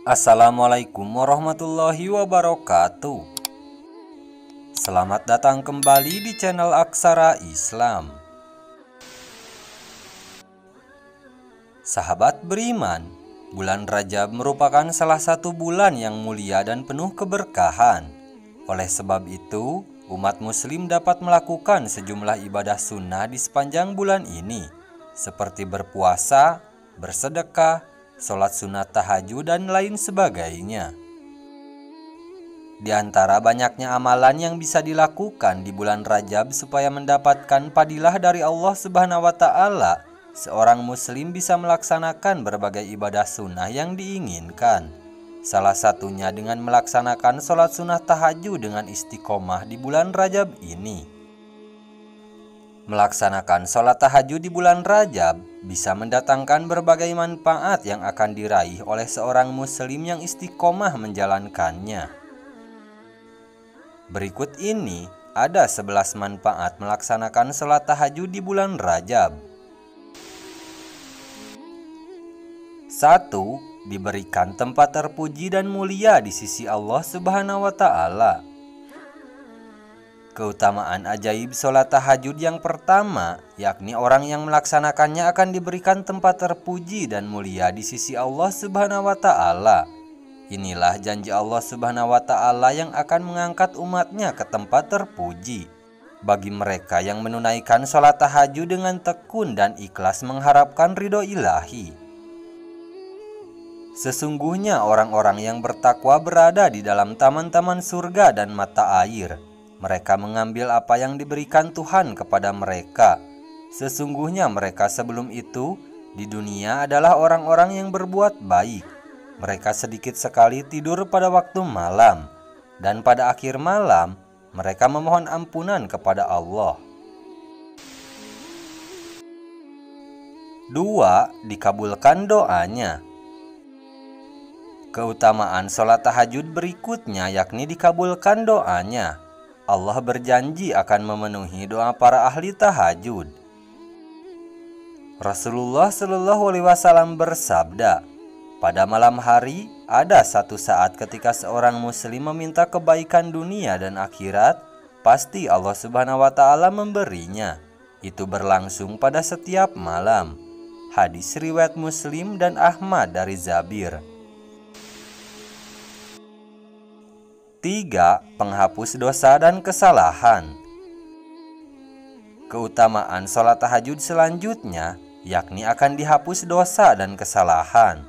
Assalamualaikum warahmatullahi wabarakatuh. Selamat datang kembali di channel Aksara Islam. Sahabat beriman, bulan Rajab merupakan salah satu bulan yang mulia dan penuh keberkahan. Oleh sebab itu, umat muslim dapat melakukan sejumlah ibadah sunnah di sepanjang bulan ini, seperti berpuasa, bersedekah, sholat sunat tahajud, dan lain sebagainya. Di antara banyaknya amalan yang bisa dilakukan di bulan Rajab supaya mendapatkan padilah dari Allah Subhanahu wa Ta'ala, seorang muslim bisa melaksanakan berbagai ibadah sunnah yang diinginkan. Salah satunya dengan melaksanakan sholat sunat tahajud dengan istiqomah di bulan Rajab ini. Melaksanakan sholat tahajud di bulan Rajab bisa mendatangkan berbagai manfaat yang akan diraih oleh seorang muslim yang istiqomah menjalankannya. Berikut ini ada 11 manfaat melaksanakan sholat tahajud di bulan Rajab. 1. Diberikan tempat terpuji dan mulia di sisi Allah Subhanahu wa Ta'ala. Keutamaan ajaib sholat tahajud yang pertama, yakni orang yang melaksanakannya akan diberikan tempat terpuji dan mulia di sisi Allah Subhanahu wa Ta'ala. Inilah janji Allah Subhanahu wa Ta'ala yang akan mengangkat umatnya ke tempat terpuji. Bagi mereka yang menunaikan sholat tahajud dengan tekun dan ikhlas mengharapkan ridho ilahi. Sesungguhnya orang-orang yang bertakwa berada di dalam taman-taman surga dan mata air. Mereka mengambil apa yang diberikan Tuhan kepada mereka. Sesungguhnya mereka sebelum itu di dunia adalah orang-orang yang berbuat baik. Mereka sedikit sekali tidur pada waktu malam, dan pada akhir malam mereka memohon ampunan kepada Allah. 2. Dikabulkan doanya. Keutamaan sholat tahajud berikutnya yakni dikabulkan doanya. Allah berjanji akan memenuhi doa para ahli tahajud. Rasulullah Shallallahu Alaihi Wasallam bersabda, pada malam hari ada satu saat ketika seorang muslim meminta kebaikan dunia dan akhirat, pasti Allah Subhanahu wa Ta'ala memberinya. Itu berlangsung pada setiap malam. Hadis riwayat Muslim dan Ahmad dari Jabir. 3. Penghapus dosa dan kesalahan. Keutamaan sholat tahajud selanjutnya yakni akan dihapus dosa dan kesalahan.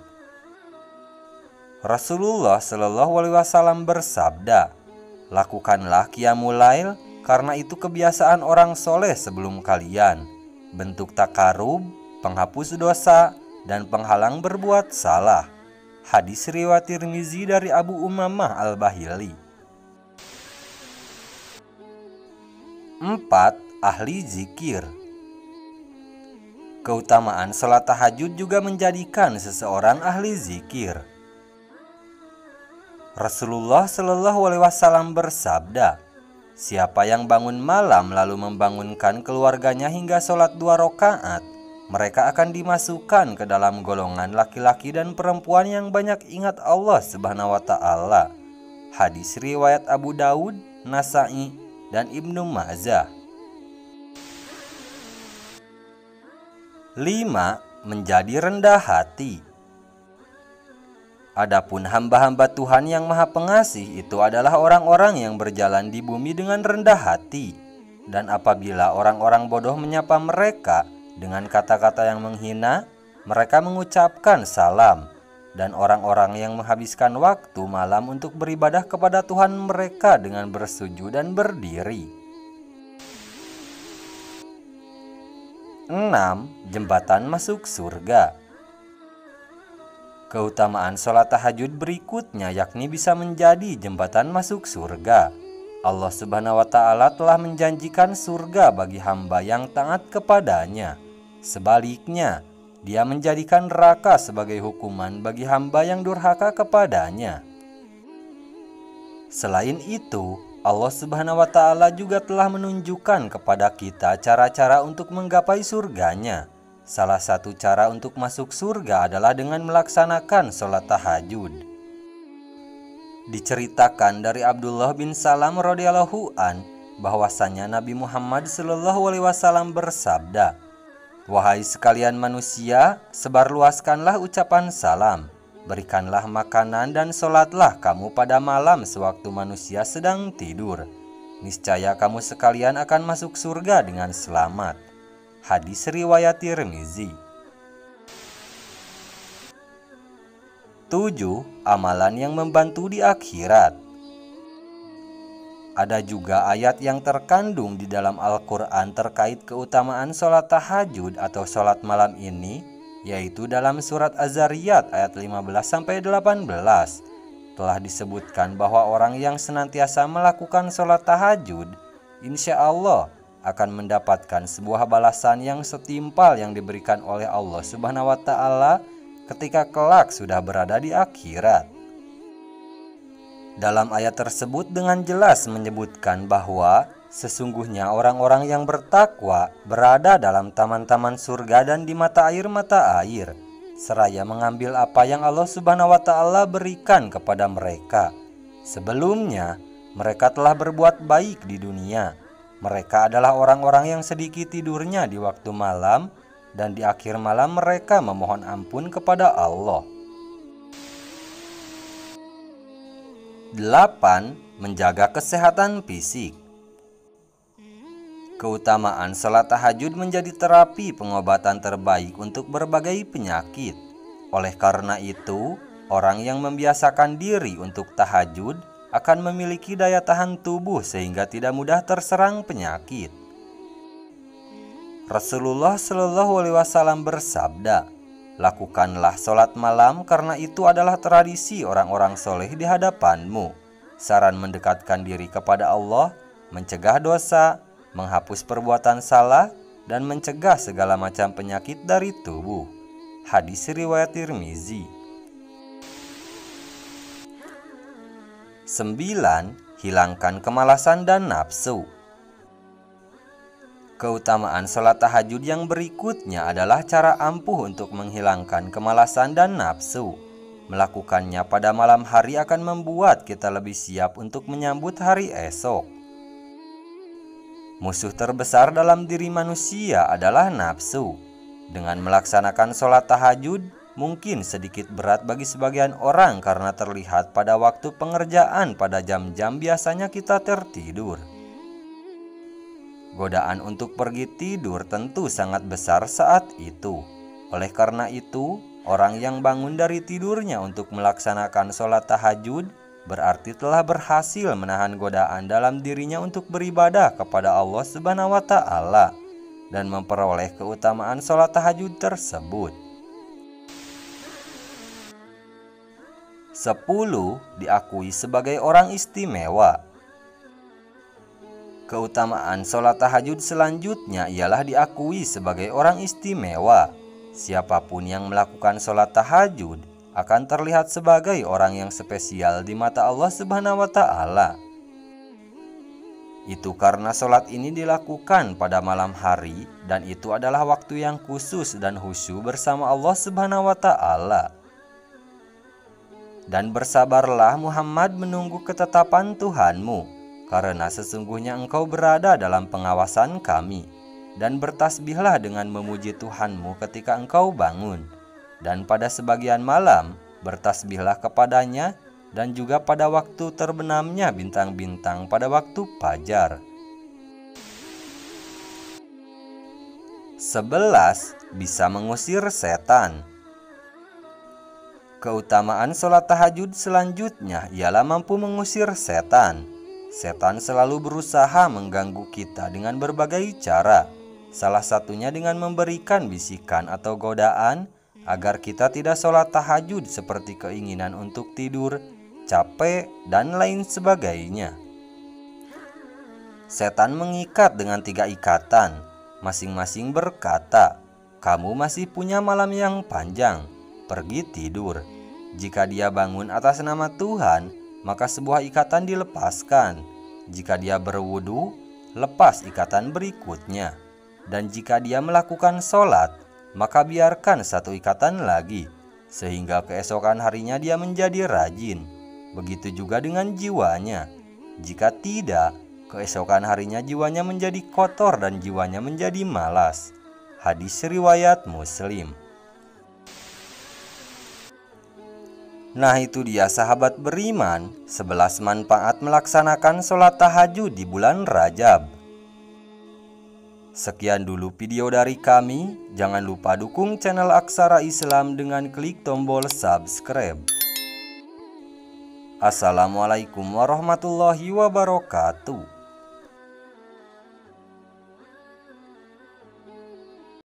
Rasulullah Shallallahu Alaihi Wasallam bersabda, lakukanlah qiyamul lail karena itu kebiasaan orang soleh sebelum kalian. Bentuk takarub, penghapus dosa, dan penghalang berbuat salah. Hadis riwayat Tirmizi dari Abu Umamah Al-Bahili. 4. Ahli zikir. Keutamaan sholat tahajud juga menjadikan seseorang ahli zikir. Rasulullah Shallallahu Alaihi Wasallam bersabda, siapa yang bangun malam lalu membangunkan keluarganya hingga sholat 2 rakaat, mereka akan dimasukkan ke dalam golongan laki-laki dan perempuan yang banyak ingat Allah Subhanahu wa Ta'ala. Hadis riwayat Abu Daud, Nasai, dan Ibnu Majah. 5. Menjadi rendah hati. Adapun hamba-hamba Tuhan yang Maha Pengasih itu adalah orang-orang yang berjalan di bumi dengan rendah hati. Dan apabila orang-orang bodoh menyapa mereka dengan kata-kata yang menghina, mereka mengucapkan salam. Dan orang-orang yang menghabiskan waktu malam untuk beribadah kepada Tuhan mereka dengan bersujud dan berdiri. 6. Jembatan masuk surga. Keutamaan sholat tahajud berikutnya yakni bisa menjadi jembatan masuk surga. Allah Subhanahu wa Ta'ala telah menjanjikan surga bagi hamba yang taat kepadanya. Sebaliknya, Dia menjadikan neraka sebagai hukuman bagi hamba yang durhaka kepadanya. Selain itu, Allah Subhanahu wa Ta'ala juga telah menunjukkan kepada kita cara-cara untuk menggapai surganya. Salah satu cara untuk masuk surga adalah dengan melaksanakan sholat tahajud. Diceritakan dari Abdullah bin Salam radhiyallahu an bahwasanya Nabi Muhammad sallallahu alaihi wasallam bersabda, "Wahai sekalian manusia, sebarluaskanlah ucapan salam, berikanlah makanan dan sholatlah kamu pada malam sewaktu manusia sedang tidur. Niscaya kamu sekalian akan masuk surga dengan selamat." Hadis riwayat Tirmizi. 7. Amalan yang membantu di akhirat. Ada juga ayat yang terkandung di dalam Al-Quran terkait keutamaan sholat tahajud atau sholat malam ini, yaitu dalam surat Az-Zariyat ayat 15-18. Telah disebutkan bahwa orang yang senantiasa melakukan sholat tahajud, insya Allah akan mendapatkan sebuah balasan yang setimpal yang diberikan oleh Allah Subhanahu wa Ta'ala ketika kelak sudah berada di akhirat. Dalam ayat tersebut dengan jelas menyebutkan bahwa sesungguhnya orang-orang yang bertakwa berada dalam taman-taman surga dan di mata air, seraya mengambil apa yang Allah Subhanahu wa Ta'ala berikan kepada mereka. Sebelumnya, mereka telah berbuat baik di dunia. Mereka adalah orang-orang yang sedikit tidurnya di waktu malam, dan di akhir malam mereka memohon ampun kepada Allah. 8. Menjaga kesehatan fisik. Keutamaan salat tahajud menjadi terapi pengobatan terbaik untuk berbagai penyakit. Oleh karena itu, orang yang membiasakan diri untuk tahajud akan memiliki daya tahan tubuh sehingga tidak mudah terserang penyakit. Rasulullah Shallallahu Alaihi Wasallam bersabda, "Lakukanlah sholat malam karena itu adalah tradisi orang-orang soleh di hadapanmu. Saran mendekatkan diri kepada Allah, mencegah dosa, menghapus perbuatan salah, dan mencegah segala macam penyakit dari tubuh." Hadis riwayat Tirmizi. 9. Hilangkan kemalasan dan nafsu. Keutamaan sholat tahajud yang berikutnya adalah cara ampuh untuk menghilangkan kemalasan dan nafsu. Melakukannya pada malam hari akan membuat kita lebih siap untuk menyambut hari esok. Musuh terbesar dalam diri manusia adalah nafsu. Dengan melaksanakan sholat tahajud, mungkin sedikit berat bagi sebagian orang karena terlihat pada waktu pengerjaan pada jam-jam biasanya kita tertidur. Godaan untuk pergi tidur tentu sangat besar saat itu. Oleh karena itu, orang yang bangun dari tidurnya untuk melaksanakan sholat tahajud berarti telah berhasil menahan godaan dalam dirinya untuk beribadah kepada Allah Subhanahu wa Ta'ala dan memperoleh keutamaan sholat tahajud tersebut. 10. Diakui sebagai orang istimewa. Keutamaan sholat tahajud selanjutnya ialah diakui sebagai orang istimewa. Siapapun yang melakukan sholat tahajud akan terlihat sebagai orang yang spesial di mata Allah Subhanahu wa Ta'ala. Itu karena sholat ini dilakukan pada malam hari, dan itu adalah waktu yang khusus dan khusyuk bersama Allah Subhanahu wa Ta'ala. Dan bersabarlah Muhammad menunggu ketetapan Tuhanmu, karena sesungguhnya engkau berada dalam pengawasan kami. Dan bertasbihlah dengan memuji Tuhanmu ketika engkau bangun, dan pada sebagian malam bertasbihlah kepadanya, dan juga pada waktu terbenamnya bintang-bintang pada waktu fajar. 11. Bisa mengusir setan. Keutamaan sholat tahajud selanjutnya ialah mampu mengusir setan. Setan selalu berusaha mengganggu kita dengan berbagai cara. Salah satunya dengan memberikan bisikan atau godaan agar kita tidak sholat tahajud seperti keinginan untuk tidur, capek, dan lain sebagainya. Setan mengikat dengan 3 ikatan, masing-masing berkata, "Kamu masih punya malam yang panjang, pergi tidur." Jika dia bangun atas nama Tuhan, maka sebuah ikatan dilepaskan. Jika dia berwudu, lepas ikatan berikutnya. Dan jika dia melakukan sholat, maka biarkan 1 ikatan lagi, sehingga keesokan harinya dia menjadi rajin. begitu juga dengan jiwanya. Jika tidak, keesokan harinya jiwanya menjadi kotor dan jiwanya menjadi malas. Hadis riwayat Muslim. Nah, itu dia sahabat beriman, 11 manfaat melaksanakan sholat tahajud di bulan Rajab. Sekian dulu video dari kami. Jangan lupa dukung channel Aksara Islam dengan klik tombol subscribe. Assalamualaikum warahmatullahi wabarakatuh.